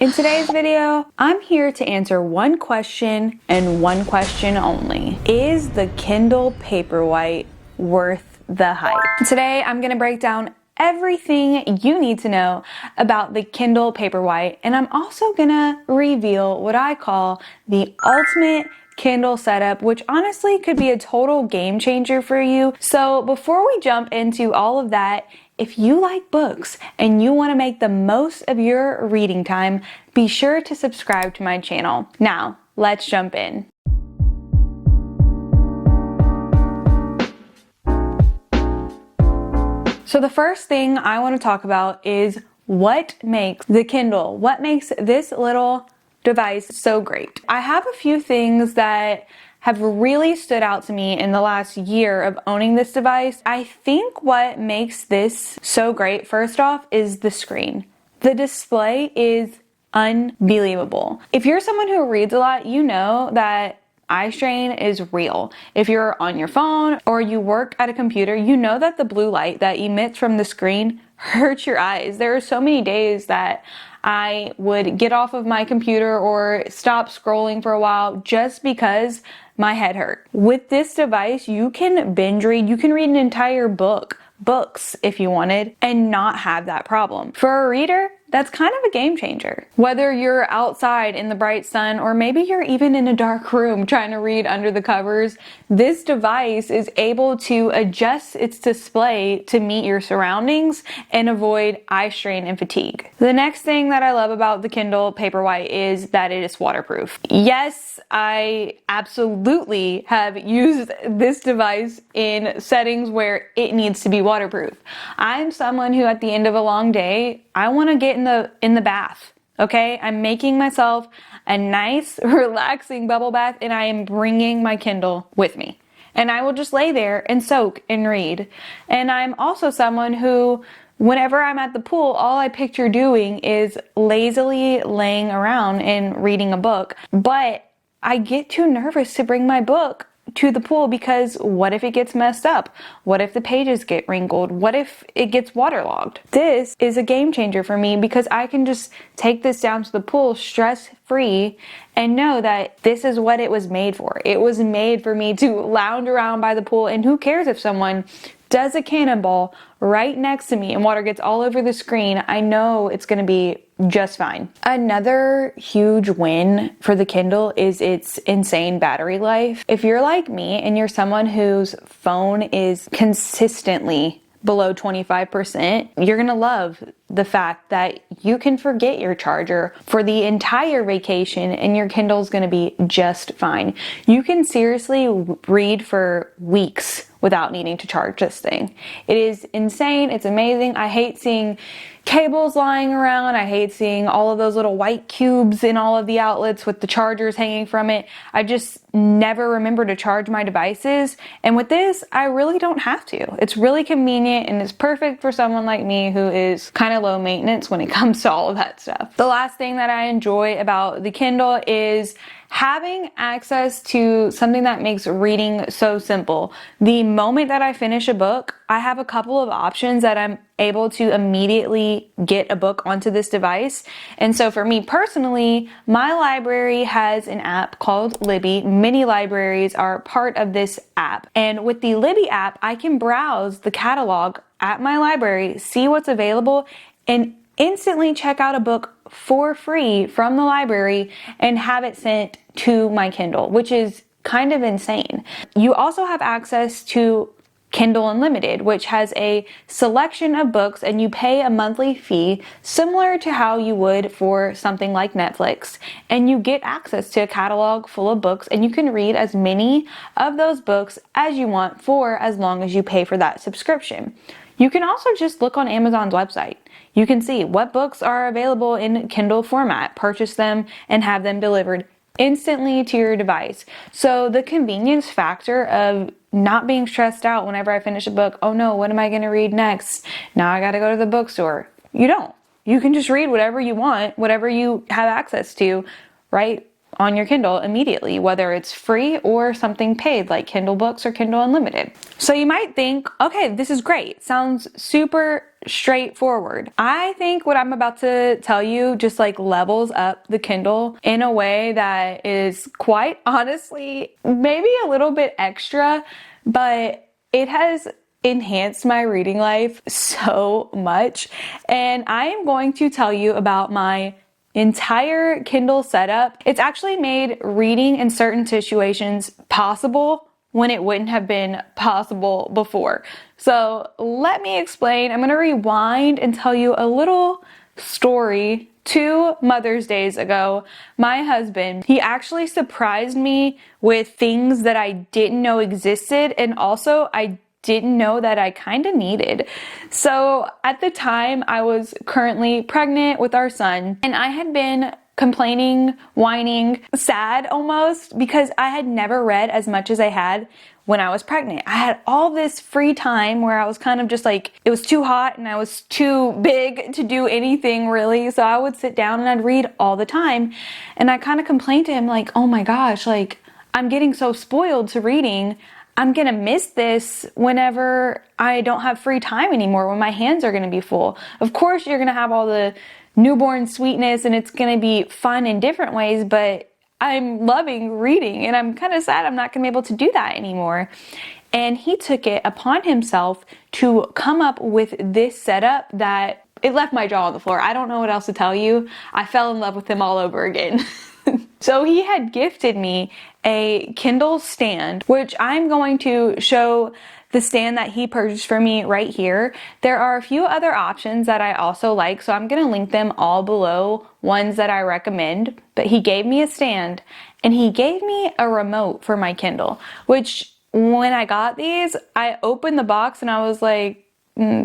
In today's video, I'm here to answer one question and one question only. Is the Kindle Paperwhite worth the hype? Today, I'm gonna break down everything you need to know about the Kindle Paperwhite, and I'm also gonna reveal what I call the ultimate Kindle setup, which honestly could be a total game changer for you. So before we jump into all of that, if you like books and you want to make the most of your reading time, be sure to subscribe to my channel. Now, let's jump in. So the first thing I want to talk about is what makes the Kindle, what makes this little device so great. I have a few things that have really stood out to me in the last year of owning this device. I think what makes this so great, first off, is the screen. The display is unbelievable. If you're someone who reads a lot, you know that eye strain is real. If you're on your phone or you work at a computer, you know that the blue light that emits from the screen hurts your eyes. There are so many days that I would get off of my computer or stop scrolling for a while just because my head hurt. With this device, you can binge read, you can read an entire books if you wanted, and not have that problem. For a reader, that's kind of a game changer. Whether you're outside in the bright sun or maybe you're even in a dark room trying to read under the covers, this device is able to adjust its display to meet your surroundings and avoid eye strain and fatigue. The next thing that I love about the Kindle Paperwhite is that it is waterproof. Yes, I absolutely have used this device in settings where it needs to be waterproof. I'm someone who at the end of a long day, I want to get in the bath. Okay, I'm making myself a nice, relaxing bubble bath, and I am bringing my Kindle with me. And I will just lay there and soak and read. And I'm also someone who, whenever I'm at the pool, all I picture doing is lazily laying around and reading a book. But I get too nervous to bring my book to the pool because what if it gets messed up? What if the pages get wrinkled? What if it gets waterlogged? This is a game changer for me because I can just take this down to the pool stress-free and know that this is what it was made for. It was made for me to lounge around by the pool, and who cares if someone does a cannonball right next to me and water gets all over the screen. I know it's going to be just fine. Another huge win for the Kindle is its insane battery life. If you're like me and you're someone whose phone is consistently below 25%, you're gonna love the fact that you can forget your charger for the entire vacation and your Kindle's gonna be just fine. You can seriously read for weeks without needing to charge this thing. It is insane. It's amazing. I hate seeing cables lying around. I hate seeing all of those little white cubes in all of the outlets with the chargers hanging from it. I just never remember to charge my devices. And with this, I really don't have to. It's really convenient and it's perfect for someone like me who is kind of low maintenance when it comes to all of that stuff. The last thing that I enjoy about the Kindle is having access to something that makes reading so simple. The moment that I finish a book, I have a couple of options that I'm able to immediately get a book onto this device. And so for me personally, my library has an app called Libby. Many libraries are part of this app. And with the Libby app, I can browse the catalog at my library, see what's available, and instantly check out a book for free from the library and have it sent to my Kindle, which is kind of insane. You also have access to Kindle Unlimited, which has a selection of books and you pay a monthly fee similar to how you would for something like Netflix. And you get access to a catalog full of books and you can read as many of those books as you want for as long as you pay for that subscription. You can also just look on Amazon's website. You can see what books are available in Kindle format, purchase them, and have them delivered instantly to your device. So the convenience factor of not being stressed out whenever I finish a book, oh no, what am I going to read next? Now I got to go to the bookstore. You don't. You can just read whatever you want, whatever you have access to, right on your Kindle immediately, whether it's free or something paid like Kindle Books or Kindle Unlimited. So you might think, okay, this is great. Sounds super straightforward. I think what I'm about to tell you just like levels up the Kindle in a way that is quite honestly maybe a little bit extra, but it has enhanced my reading life so much. And I am going to tell you about my entire Kindle setup. It's actually made reading in certain situations possible when it wouldn't have been possible before. So let me explain. I'm going to rewind and tell you a little story. 2 Mother's Days ago, my husband, he actually surprised me with things that I didn't know existed, and also I didn't know that I kind of needed. So at the time, I was currently pregnant with our son, and I had been complaining, whining, sad almost, because I had never read as much as I had when I was pregnant. I had all this free time where I was kind of just like, it was too hot and I was too big to do anything really. So I would sit down and I'd read all the time. And I kind of complained to him like, oh my gosh, like I'm getting so spoiled to reading. I'm gonna miss this whenever I don't have free time anymore, when my hands are gonna be full. Of course, you're gonna have all the newborn sweetness and it's gonna be fun in different ways, but I'm loving reading and I'm kind of sad I'm not gonna be able to do that anymore. And he took it upon himself to come up with this setup that it left my jaw on the floor. I don't know what else to tell you. I fell in love with him all over again. So he had gifted me a Kindle stand, which I'm going to show the stand that he purchased for me right here. There are a few other options that I also like, so I'm going to link them all below, ones that I recommend. But he gave me a stand and he gave me a remote for my Kindle, which when I got these, I opened the box and I was like,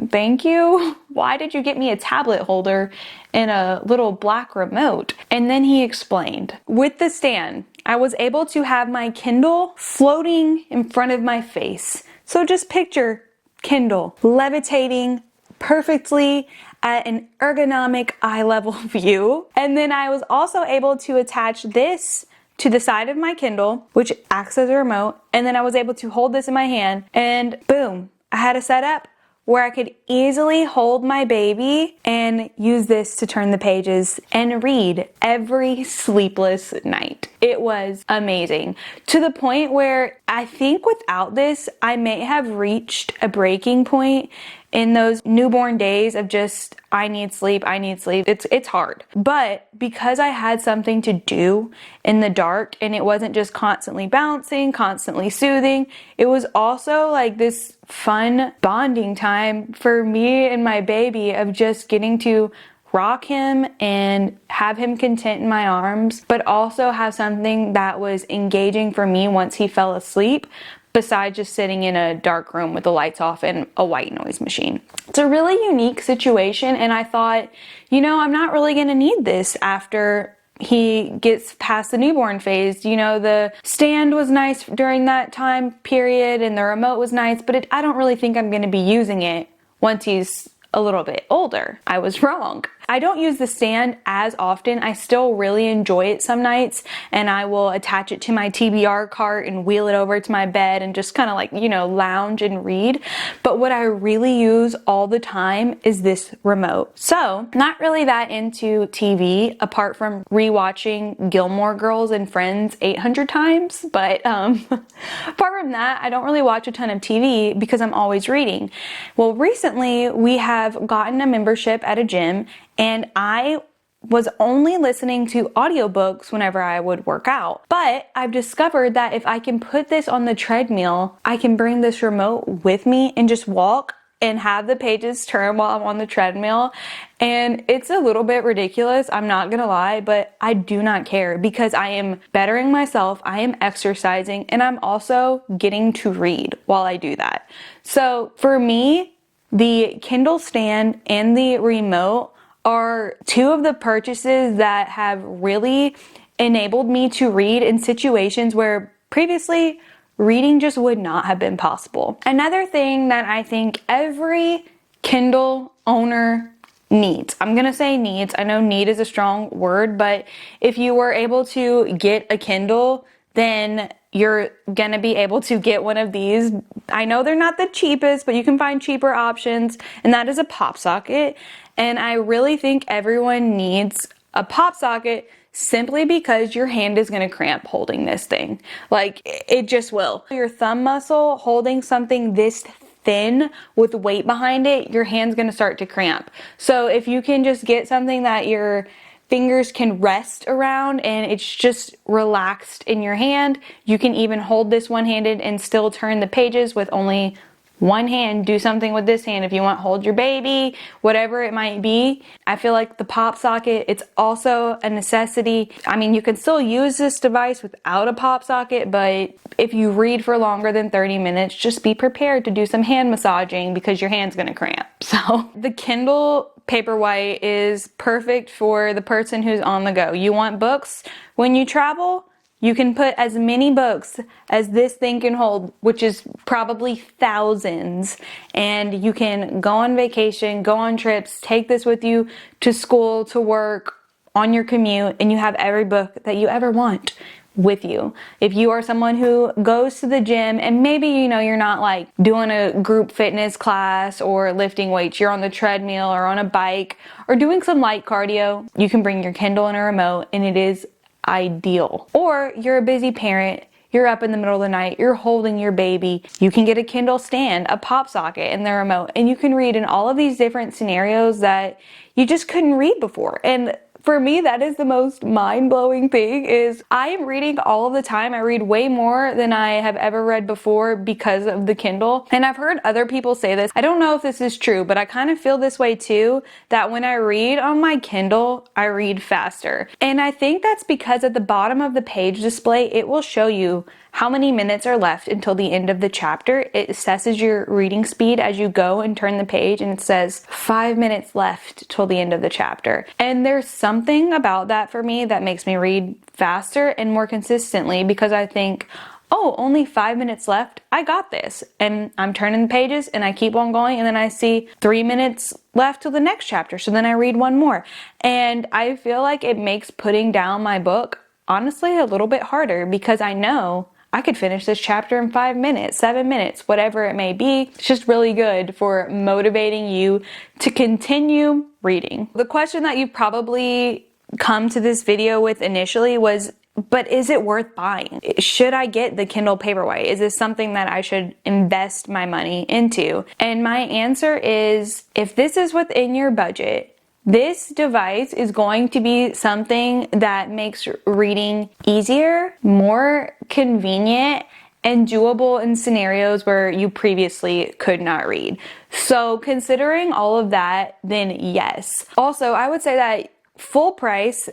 thank you. Why did you get me a tablet holder and a little black remote? And then he explained, with the stand, I was able to have my Kindle floating in front of my face. So just picture Kindle levitating perfectly at an ergonomic eye level view. And then I was also able to attach this to the side of my Kindle, which acts as a remote. And then I was able to hold this in my hand and boom, I had a setup where I could easily hold my baby and use this to turn the pages and read every sleepless night. It was amazing, to the point where I think without this, I may have reached a breaking point in those newborn days of just, I need sleep. It's hard. But because I had something to do in the dark and it wasn't just constantly bouncing, constantly soothing, it was also like this fun bonding time for me and my baby of just getting to rock him and have him content in my arms, but also have something that was engaging for me once he fell asleep, besides just sitting in a dark room with the lights off and a white noise machine. It's a really unique situation, and I thought, I'm not really going to need this after he gets past the newborn phase. The stand was nice during that time period and the remote was nice, but I don't really think I'm going to be using it once he's a little bit older. I was wrong. I don't use the stand as often. I still really enjoy it some nights, and I will attach it to my TBR cart and wheel it over to my bed and just kind of like, lounge and read. But what I really use all the time is this remote. So not really that into TV apart from rewatching Gilmore Girls and Friends 800 times. But apart from that, I don't really watch a ton of TV because I'm always reading. Well, recently we have gotten a membership at a gym, and I was only listening to audiobooks whenever I would work out. But I've discovered that if I can put this on the treadmill, I can bring this remote with me and just walk and have the pages turn while I'm on the treadmill. And it's a little bit ridiculous, I'm not gonna lie, but I do not care because I am bettering myself, I am exercising, and I'm also getting to read while I do that. So for me, the Kindle stand and the remote are two of the purchases that have really enabled me to read in situations where previously reading just would not have been possible. Another thing that I think every Kindle owner needs. I'm gonna say needs. I know need is a strong word, but if you were able to get a Kindle, then you're gonna be able to get one of these. I know they're not the cheapest, but you can find cheaper options, and that is a PopSocket. And I really think everyone needs a PopSocket simply because your hand is gonna cramp holding this thing. Like, it just will. Your thumb muscle holding something this thin with weight behind it, your hand's gonna start to cramp. So if you can just get something that your fingers can rest around and it's just relaxed in your hand, you can even hold this one-handed and still turn the pages with only one hand. Do something with this hand if you want, hold your baby, whatever it might be. I feel like the PopSocket, it's also a necessity. I mean, you can still use this device without a PopSocket, but if you read for longer than 30 minutes, just be prepared to do some hand massaging because your hand's gonna cramp. So the Kindle Paperwhite is perfect for the person who's on the go. You want books when you travel? You can put as many books as this thing can hold, which is probably thousands, and you can go on vacation, go on trips, take this with you to school, to work, on your commute, and you have every book that you ever want with you. If you are someone who goes to the gym and maybe you're not like doing a group fitness class or lifting weights, you're on the treadmill or on a bike or doing some light cardio, you can bring your Kindle and a remote, and it is ideal. Or you're a busy parent, you're up in the middle of the night, you're holding your baby, you can get a Kindle stand, a PopSocket, and the remote, and you can read in all of these different scenarios that you just couldn't read before. And for me, that is the most mind-blowing thing, is I am reading all of the time. I read way more than I have ever read before because of the Kindle. And I've heard other people say this. I don't know if this is true, but I kind of feel this way too, that when I read on my Kindle, I read faster. And I think that's because at the bottom of the page display, it will show you how many minutes are left until the end of the chapter. It assesses your reading speed as you go and turn the page, and it says 5 minutes left till the end of the chapter. And there's something about that for me that makes me read faster and more consistently, because I think, oh, only 5 minutes left, I got this. And I'm turning the pages and I keep on going, and then I see 3 minutes left till the next chapter, so then I read one more. And I feel like it makes putting down my book honestly a little bit harder, because I know I could finish this chapter in 5 minutes, 7 minutes, whatever it may be. It's just really good for motivating you to continue reading. The question that you probably come to this video with initially was, but is it worth buying? Should I get the Kindle Paperwhite? Is this something that I should invest my money into? And my answer is, if this is within your budget, this device is going to be something that makes reading easier, more convenient, and doable in scenarios where you previously could not read. So considering all of that, then yes. Also, I would say that full price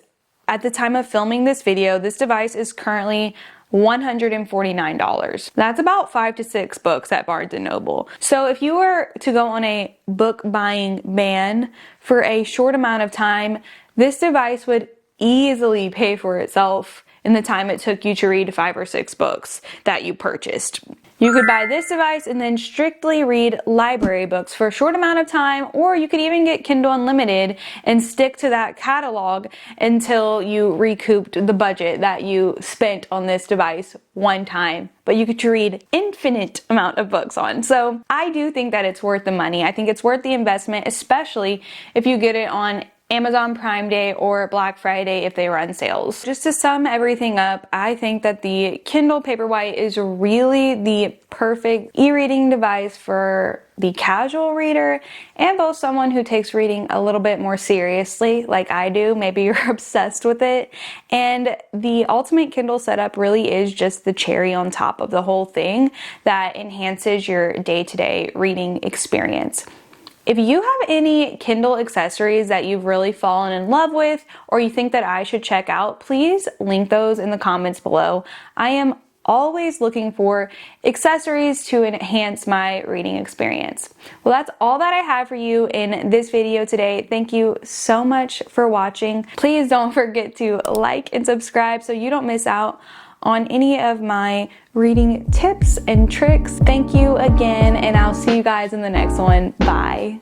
at the time of filming this video, this device is currently $149. That's about 5 to 6 books at Barnes & Noble. So if you were to go on a book buying ban for a short amount of time, this device would easily pay for itself in the time it took you to read 5 or 6 books that you purchased. You could buy this device and then strictly read library books for a short amount of time, or you could even get Kindle Unlimited and stick to that catalog until you recouped the budget that you spent on this device one time. But you get to read infinite amount of books on. So I do think that it's worth the money. I think it's worth the investment, especially if you get it on Amazon Prime Day or Black Friday if they run sales. Just to sum everything up, I think that the Kindle Paperwhite is really the perfect e-reading device for the casual reader and both someone who takes reading a little bit more seriously like I do. Maybe you're obsessed with it. And the Ultimate Kindle setup really is just the cherry on top of the whole thing that enhances your day-to-day reading experience. If you have any Kindle accessories that you've really fallen in love with, or you think that I should check out, please link those in the comments below. I am always looking for accessories to enhance my reading experience. Well, that's all that I have for you in this video today. Thank you so much for watching. Please don't forget to like and subscribe so you don't miss out on any of my reading tips and tricks. Thank you again, and I'll see you guys in the next one. Bye.